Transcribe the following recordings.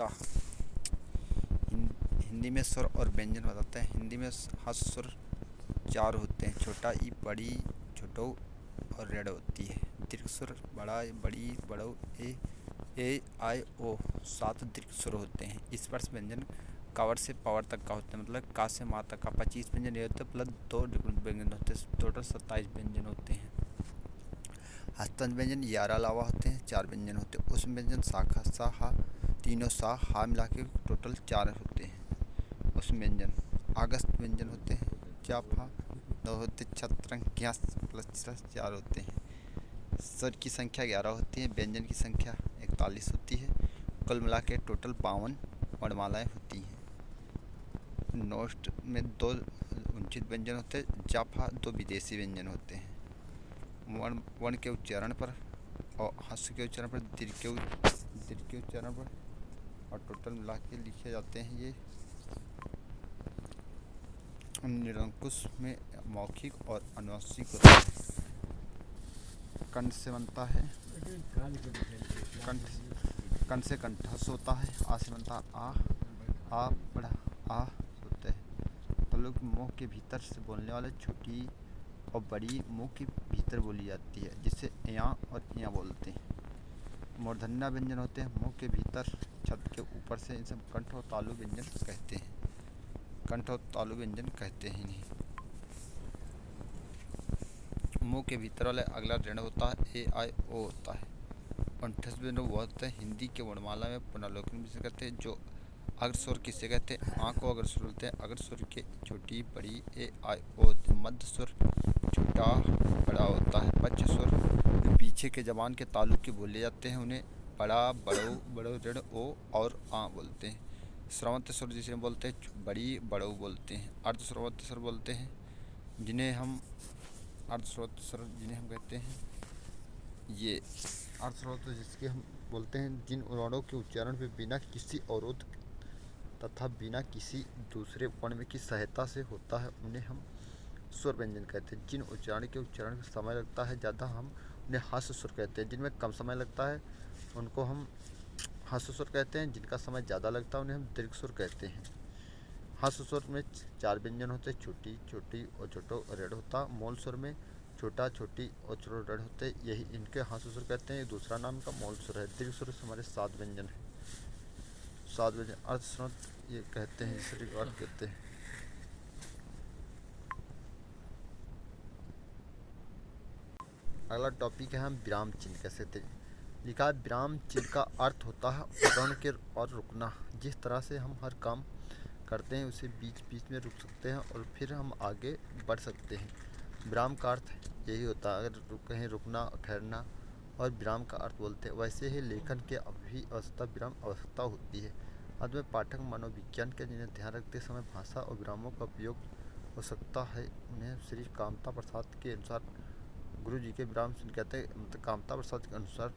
का हिंदी में स्वर और व्यंजन बताते हैं। हिंदी में हस्त स्वर चार होते हैं। छोटा ई, बड़ी, छोटो और रेड होती है। दीर्घ स्वर बड़ा, बड़ी, बड़ो, ए आई ओ। सात दीर्घ स्वर होते हैं। स्पर्श व्यंजन कावर से पावर तक का होते हैं, मतलब का से माँ तक का 25 व्यंजन ये होते हैं, प्लस दो व्यंजन होते हैं, टोटल 27 व्यंजन होते हैं। हस्तन व्यंजन 11 अलावा होते हैं, 4 व्यंजन होते हैं। उस व्यंजन शाखा सा हा, तीनों सा हा मिला के टोटल 4 होते हैं। उस व्यंजन आगस्त व्यंजन होते हैं, जाफा दो होते, छत्रंग प्लस 4 होते हैं। स्वर की संख्या 11 होती है, व्यंजन की संख्या 41 होती है। कुल मिला के टोटल 52 वर्णमालाएँ होती हैं। नोस्ट में दो उचित व्यंजन होते हैं, जाफा दो विदेशी व्यंजन होते हैं। वर्ण के उच्चारण पर और हस्त के उच्चारण पर, दीर्घ के उच्चारण पर, और टोटल मिला के लिखे जाते हैं। ये निरंकुश में मौखिक और अनुनासिक होता है। कंठ से बनता है, कंठ से कंठस्थ होता है। आ से बनता है आ बड़ा आ होते हैं। तो लोग मुँह के भीतर से बोलने वाले छोटी और बड़ी मुंह के भीतर बोली जाती है, जिसे या और या बोलते हैं। मूर्धन्य व्यंजन होते हैं मुंह के भीतर, छत के ऊपर से। इनसे कंठ और तालु व्यंजन कहते हैं। कंठ और तालु व्यंजन कहते हैं इन्हें। मुंह के भीतर वाले अगला ऋण होता है, ए आई ओ होता है। कंठस्थ व्यंजन वो होते हैं हिंदी के वर्णमाला में पुनर्लोकन भी कहते हैं। जो अग्र स्वर किसे कहते हैं? आँख को अग्र स्वर बोलते हैं। अग्र स्वर के छोटी बड़ी ए आई ओ। मध्य स्वर छोटा बड़ा होता है। पक्ष स्वर पीछे के जबान के तालु के बोले जाते हैं, उन्हें बड़ा, बड़ो, बड़ो, ऋण ओ और आ बोलते हैं। स्रवंत स्वर जिसे बोलते हैं बड़ी, बड़ो बोलते हैं। अर्ध स्रवंत स्वर बोलते हैं जिन्हें हम कहते हैं। ये अर्ध स्रवंत जिसके हम बोलते हैं जिन वर्णों के उच्चारण पे बिना किसी अवरोध तथा बिना किसी दूसरे वर्ण की सहायता से होता है, उन्हें हम स्वर व्यंजन कहते हैं। जिन उच्चारण में समय लगता है ज़्यादा, हम उन्हें हस्त स्वर कहते हैं। जिनमें कम समय लगता है उनको हम हस्त स्वर कहते हैं। जिनका समय ज़्यादा लगता है उन्हें हम दीर्घ स्वर कहते हैं। हस्त स्वर में 4 व्यंजन होते हैं, छोटी, छोटी और छोटो और रेड होता। मूल स्वर में छोटा, छोटी और छोटो रेड होते हैं, यही इनके हस्त स्वर कहते हैं। दूसरा नाम का मूल स्वर है। दीर्घ स्वर हमारे 7 व्यंजन है। 7 व्यंजन अर्ध स्वर ये कहते हैं, जिसे रिकॉर्ड कहते हैं। अगला टॉपिक है हम विराम चिन्ह कैसे थे। लिखा है विराम चिन्ह का अर्थ होता है उदाहरण के और रुकना। जिस तरह से हम हर काम करते हैं उसे बीच बीच में रुक सकते हैं और फिर हम आगे बढ़ सकते हैं। विराम का अर्थ यही होता है, अगर कहीं रुकना, ठहरना और विराम का अर्थ बोलते हैं। वैसे ही लेखन के अभी अवस्था विराम आवश्यकता होती है। अंत में पाठक मनोविज्ञान के जिन्हें ध्यान रखते समय भाषा और विरामों का उपयोग हो सकता है, उन्हें श्री कामता प्रसाद के अनुसार गुरु जी के विराम चिन्ह कहते हैं। मतलब कामता प्रसाद के अनुसार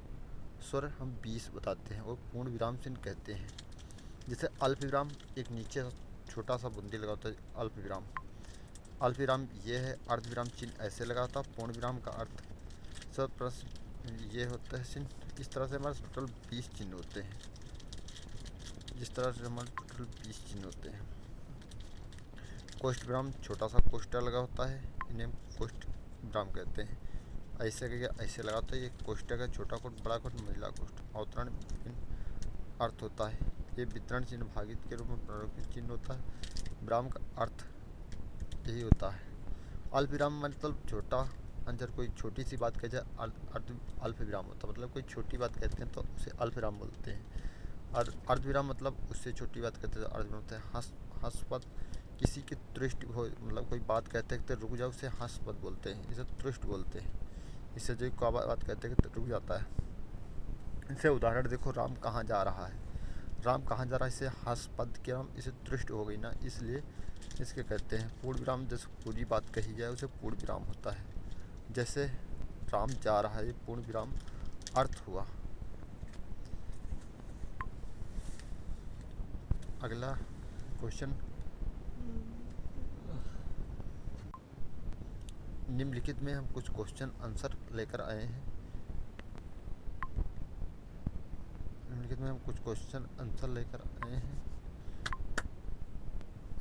स्वर हम 20 बताते हैं और पूर्ण विराम चिन्ह कहते हैं। जैसे अल्प विराम एक नीचे छोटा सा बुंदी लगा होता है, अल्प विराम। अल्प विराम ये है। अर्ध विराम चिन्ह ऐसे लगा होता है। पूर्ण विराम का अर्थ सब प्रश्न ये होता है चिन्ह। इस तरह से हमारे टोटल 20 चिन्ह होते हैं। जिस तरह से हमारे टोटल 20 चिन्ह होते हैं। कोष्ठ विराम छोटा सा कोष्ठ लगा होता है, इन्हें कोष्ठ विराम कहते हैं। ऐसे करके ऐसे लगा होता है। ये कोष्ठक है, छोटा कोष्ठ, बड़ा कोष्ठ, महिला कोष्ठ। अवतरण अर्थ होता है। ये वितरण चिन्ह भागित के रूप में प्रयोगित चिन्ह होता है। विराम का अर्थ यही होता है। अल्प विराम मतलब छोटा, अंदर कोई छोटी सी बात कह जाए अल्प विराम होता है। मतलब कोई छोटी बात कहते हैं तो उसे अल्प विराम बोलते हैं। और अर्ध विराम मतलब उससे छोटी बात कहते हैं, अर्ध विराम होता है। हंसपद किसी की तुष्ट हो, मतलब कोई बात कहते हैं तो रुक जाओ, उसे हंसपद बोलते हैं। इसे तुष्ट बोलते हैं। इससे जो कोई बात कहते हैं तो रुक जाता है। इसे उदाहरण देखो, राम कहाँ जा रहा है। राम कहाँ जा रहा है, इसे हास्पद के राम, इसे तुष्ट हो गई ना, इसलिए इसके कहते हैं पूर्ण विराम। जैसे पूरी बात कही जाए उसे पूर्ण विराम होता है। जैसे राम जा रहा है, पूर्ण विराम अर्थ हुआ। अगला क्वेश्चन, निम्नलिखित में हम कुछ क्वेश्चन आंसर लेकर आए हैं। निम्नलिखित में हम कुछ क्वेश्चन आंसर लेकर आए हैं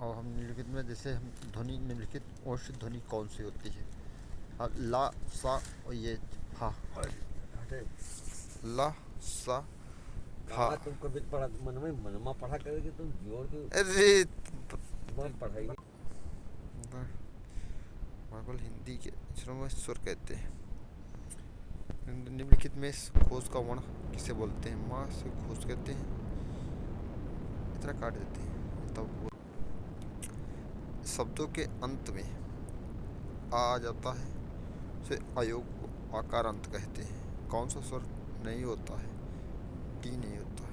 और हम निम्नलिखित में जैसे हम ध्वनि निम्नलिखित ओर से ध्वनि कौन सी होती है। अब ला सा और ये फा। ला सा फा। तुम कभी पढ़ा मन में मनमा पढ़ा करोगे तुम जोर के अरे पढ़ाई बिल्कुल हिंदी के अक्षरों में सुर कहते हैं। निम्नलिखित में खोज का वर्ण किसे बोलते हैं। माँ से खोज कहते हैं। इतना काट देते हैं तब शब्दों के अंत में आ जाता है उसे अयोग को आकार अंत कहते हैं। कौन सा स्वर नहीं होता है। टी नहीं होता।